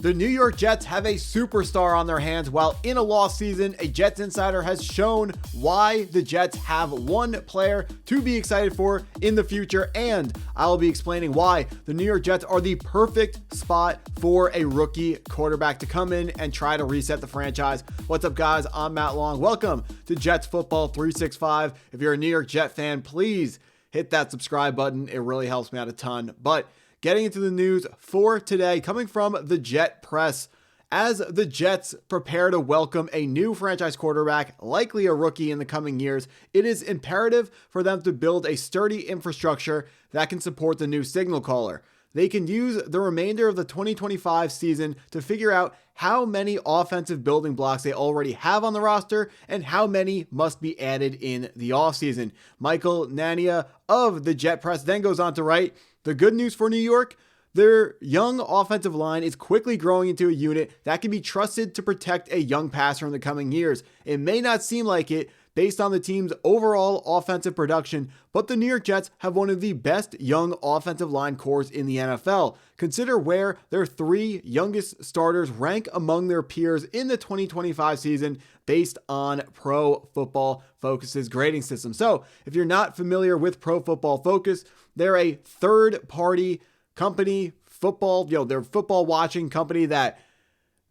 The New York Jets have a superstar on their hands while in a lost season. A Jets insider has shown why the Jets have one player to be excited for in the future, and I'll be explaining why the New York Jets are the perfect spot for a rookie quarterback to come in and try to reset the franchise. What's up, guys? I'm Matt Long. Welcome to Jets Football 365. If you're a New York Jet fan, please hit that subscribe button. It really helps me out a ton. But getting into the news for today, coming from the Jet Press, as the Jets prepare to welcome a new franchise quarterback, likely a rookie in the coming years, it is imperative for them to build a sturdy infrastructure that can support the new signal caller. They can use the remainder of the 2025 season to figure out how many offensive building blocks they already have on the roster and how many must be added in the offseason. Michael Nania of the Jet Press then goes on to write, "The good news for New York, their young offensive line is quickly growing into a unit that can be trusted to protect a young passer in the coming years. It may not seem like it based on the team's overall offensive production, but the New York Jets have one of the best young offensive line cores in the NFL. Consider where their three youngest starters rank among their peers in the 2025 season based on Pro Football Focus's grading system." So if you're not familiar with Pro Football Focus, they're a third-party company, they're football watching company that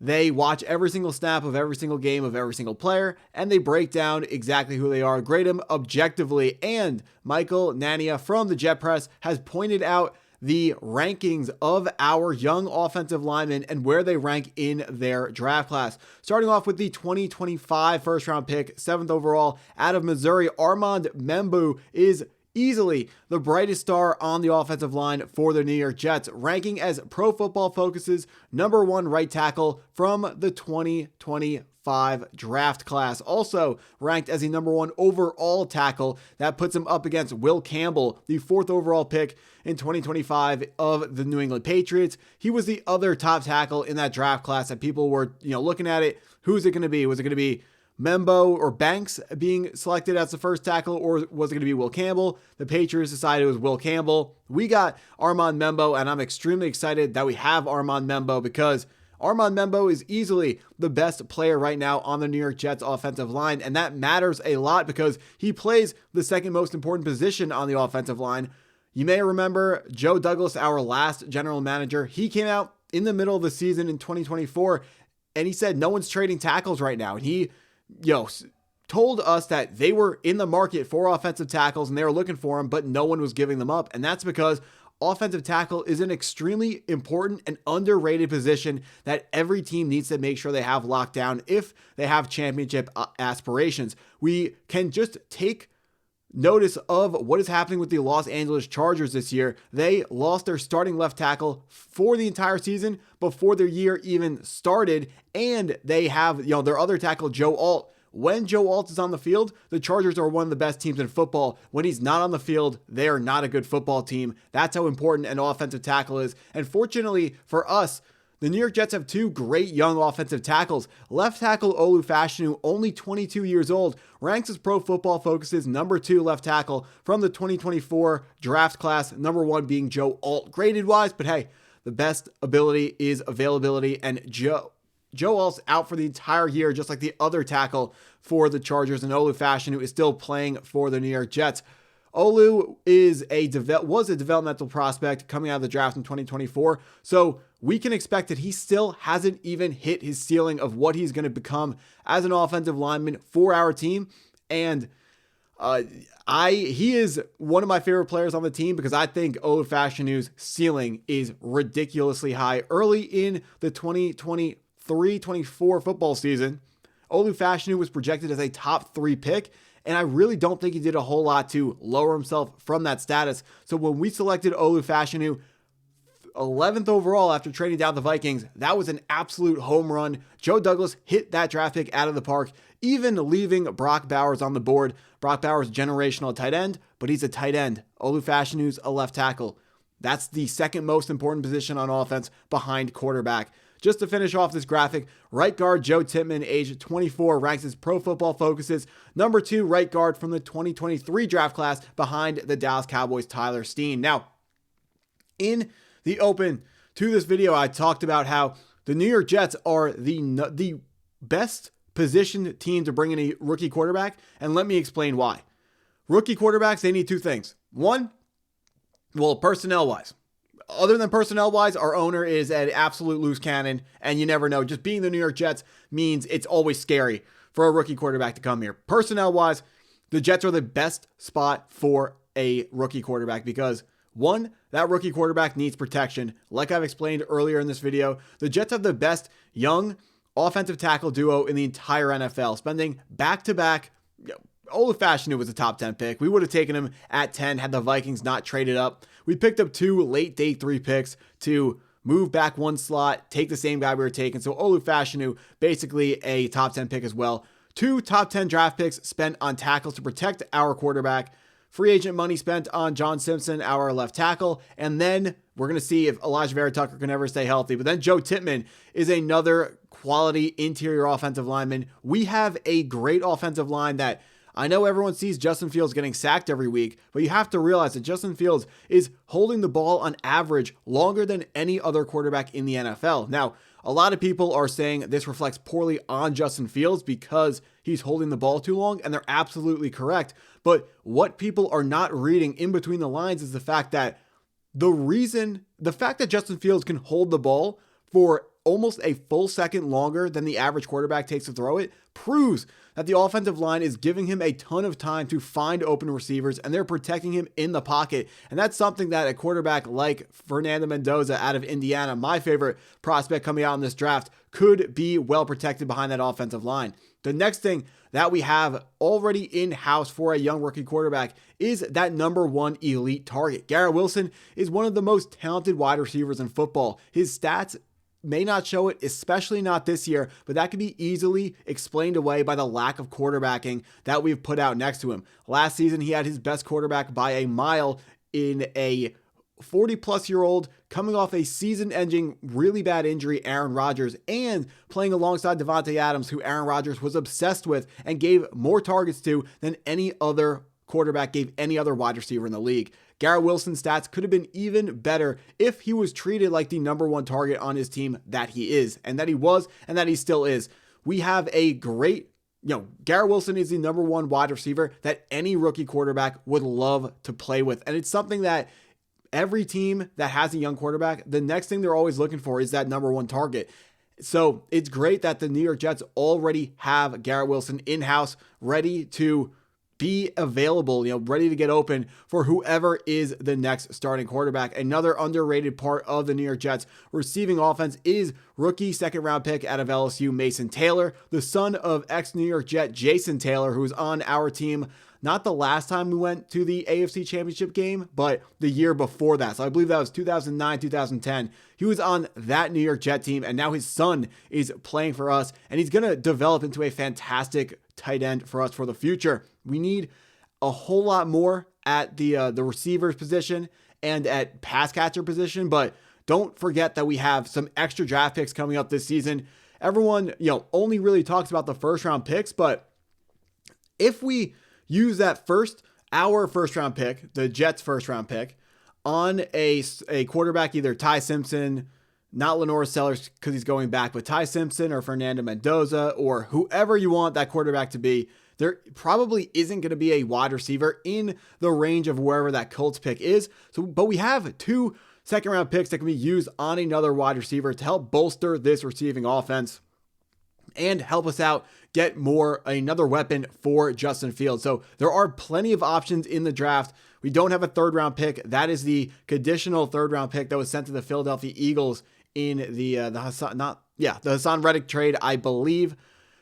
they watch every single snap of every single game of every single player, and they break down exactly who they are, grade them objectively. And Michael Nania from the Jet Press has pointed out the rankings of our young offensive linemen and where they rank in their draft class. Starting off with the 2025 first-round pick, 7th overall, out of Missouri, Armand Membou is easily the brightest star on the offensive line for the New York Jets, ranking as Pro Football Focus's number 1 right tackle from the 2025 draft class. Also ranked as the number 1 overall tackle. That puts him up against Will Campbell, the 4th overall pick in 2025 of the New England Patriots. He was the other top tackle in that draft class that people were, looking at it. Who's it going to be? Was it going to be Membou or Banks being selected as the first tackle, or was it going to be Will Campbell? The Patriots decided it was Will Campbell. We got Armand Membou, and I'm extremely excited that we have Armand Membou because Armand Membou is easily the best player right now on the New York Jets offensive line, and that matters a lot because he plays the second most important position on the offensive line. You may remember Joe Douglas, our last general manager. He came out in the middle of the season in 2024, and he said no one's trading tackles right now, and he told us that they were in the market for offensive tackles and they were looking for them, but no one was giving them up. And that's because offensive tackle is an extremely important and underrated position that every team needs to make sure they have locked down if they have championship aspirations. We can just take notice of what is happening with the Los Angeles Chargers this year. They lost their starting left tackle for the entire season before their year even started, and they have, their other tackle, Joe Alt. When Joe Alt is on the field, the Chargers are one of the best teams in football. When he's not on the field, they are not a good football team. That's how important an offensive tackle is. And fortunately for us, the New York Jets have two great young offensive tackles. Left tackle Olu Fashanu, only 22 years old, ranks as Pro Football Focus's number 2 left tackle from the 2024 draft class, number 1 being Joe Alt graded wise, but hey, the best ability is availability, and Joe Alt's out for the entire year, just like the other tackle for the Chargers, and Olu Fashanu is still playing for the New York Jets. Olu was a developmental prospect coming out of the draft in 2024, so we can expect that he still hasn't even hit his ceiling of what he's going to become as an offensive lineman for our team. And he is one of my favorite players on the team because I think Olu Fashanu's ceiling is ridiculously high. Early in the 2023-24 football season, Olu Fashanu was projected as a top 3 pick, and I really don't think he did a whole lot to lower himself from that status. So when we selected Olu Fashanu 11th overall after trading down the Vikings, that was an absolute home run. Joe Douglas hit that draft pick out of the park, even leaving Brock Bowers on the board. Brock Bowers, generational tight end, but he's a tight end. Olu Fashanu's a left tackle. That's the second most important position on offense behind quarterback. Just to finish off this graphic, right guard Joe Tippmann, age 24, ranks as Pro Football Focus's number 2 right guard from the 2023 draft class behind the Dallas Cowboys' Tyler Steen. Now, in the open to this video, I talked about how the New York Jets are the best positioned team to bring in a rookie quarterback, and let me explain why. Rookie quarterbacks, they need two things. One, well, personnel-wise. Other than personnel-wise, our owner is an absolute loose cannon, and you never know. Just being the New York Jets means it's always scary for a rookie quarterback to come here. Personnel-wise, the Jets are the best spot for a rookie quarterback because, one, that rookie quarterback needs protection. Like I've explained earlier in this video, the Jets have the best young offensive tackle duo in the entire NFL, spending back-to-back. Old Fashanu was a top 10 pick. We would have taken him at 10 had the Vikings not traded up. We picked up 2 late day 3 picks to move back one slot, take the same guy we were taking. So Olu Fashanu, basically a top 10 pick as well. 2 top 10 draft picks spent on tackles to protect our quarterback. Free agent money spent on John Simpson, our left tackle. And then we're going to see if Elijah Vera Tucker can ever stay healthy. But then Joe Tippmann is another quality interior offensive lineman. We have a great offensive line that I know everyone sees Justin Fields getting sacked every week, but you have to realize that Justin Fields is holding the ball on average longer than any other quarterback in the NFL. Now, a lot of people are saying this reflects poorly on Justin Fields because he's holding the ball too long, and they're absolutely correct. But what people are not reading in between the lines is the fact that Justin Fields can hold the ball for almost a full second longer than the average quarterback takes to throw it proves that the offensive line is giving him a ton of time to find open receivers, and they're protecting him in the pocket. And that's something that a quarterback like Fernando Mendoza out of Indiana, my favorite prospect coming out in this draft, could be well protected behind that offensive line. The next thing that we have already in-house for a young rookie quarterback is that number 1 elite target. Garrett Wilson is one of the most talented wide receivers in football. His stats may not show it, especially not this year, but that could be easily explained away by the lack of quarterbacking that we've put out next to him. Last season, he had his best quarterback by a mile in a 40-plus-year-old coming off a season-ending really bad injury, Aaron Rodgers, and playing alongside Devontae Adams, who Aaron Rodgers was obsessed with and gave more targets to than any other quarterback gave any other wide receiver in the league. Garrett Wilson's stats could have been even better if he was treated like the number 1 target on his team that he is, and that he was, and that he still is. We have a great, Garrett Wilson is the number 1 wide receiver that any rookie quarterback would love to play with. And it's something that every team that has a young quarterback, the next thing they're always looking for is that number 1 target. So it's great that the New York Jets already have Garrett Wilson in-house, ready to be available, ready to get open for whoever is the next starting quarterback. Another underrated part of the New York Jets receiving offense is rookie second-round pick out of LSU, Mason Taylor, the son of ex-New York Jet Jason Taylor, who's on our team not the last time we went to the AFC Championship game, but the year before that. So I believe that was 2009, 2010. He was on that New York Jet team, and now his son is playing for us, and he's going to develop into a fantastic tight end for us for the future. We need a whole lot more at the receivers position and at pass catcher position, but don't forget that we have some extra draft picks coming up this season. Everyone, only really talks about the first round picks, but if we use our first round pick, the Jets first round pick, on a quarterback, either Ty Simpson, not Lenore Sellers because he's going back, but Ty Simpson or Fernando Mendoza or whoever you want that quarterback to be, there probably isn't going to be a wide receiver in the range of wherever that Colts pick is. But we have 2 second round picks that can be used on another wide receiver to help bolster this receiving offense and help us out get another weapon for Justin Fields. So there are plenty of options in the draft. We don't have a 3rd round pick. That is the conditional 3rd round pick that was sent to the Philadelphia Eagles in the Hassan Reddick trade, I believe.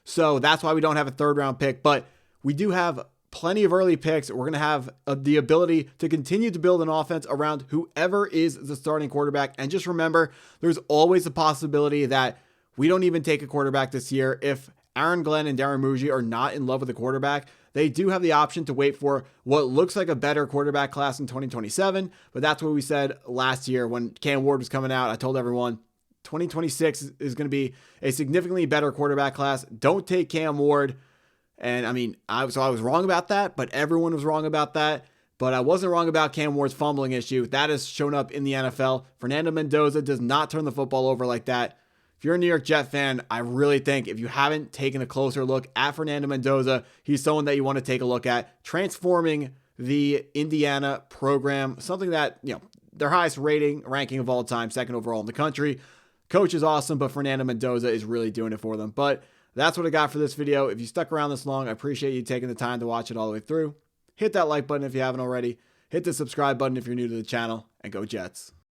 So that's why we don't have a 3rd round pick, but we do have plenty of early picks. We're going to have the ability to continue to build an offense around whoever is the starting quarterback. And just remember, there's always a possibility that we don't even take a quarterback this year. If Aaron Glenn and Darren Muji are not in love with the quarterback, they do have the option to wait for what looks like a better quarterback class in 2027. But that's what we said last year when Cam Ward was coming out. I told everyone 2026 is going to be a significantly better quarterback class. Don't take Cam Ward. And I was wrong about that, but everyone was wrong about that. But I wasn't wrong about Cam Ward's fumbling issue. That has shown up in the NFL. Fernando Mendoza does not turn the football over like that. if you're a New York Jet fan, I really think if you haven't taken a closer look at Fernando Mendoza, he's someone that you want to take a look at, transforming the Indiana program, something that, their highest ranking of all time, second overall in the country. Coach is awesome, but Fernando Mendoza is really doing it for them. But that's what I got for this video. If you stuck around this long, I appreciate you taking the time to watch it all the way through. Hit that like button if you haven't already. Hit the subscribe button if you're new to the channel, and go Jets.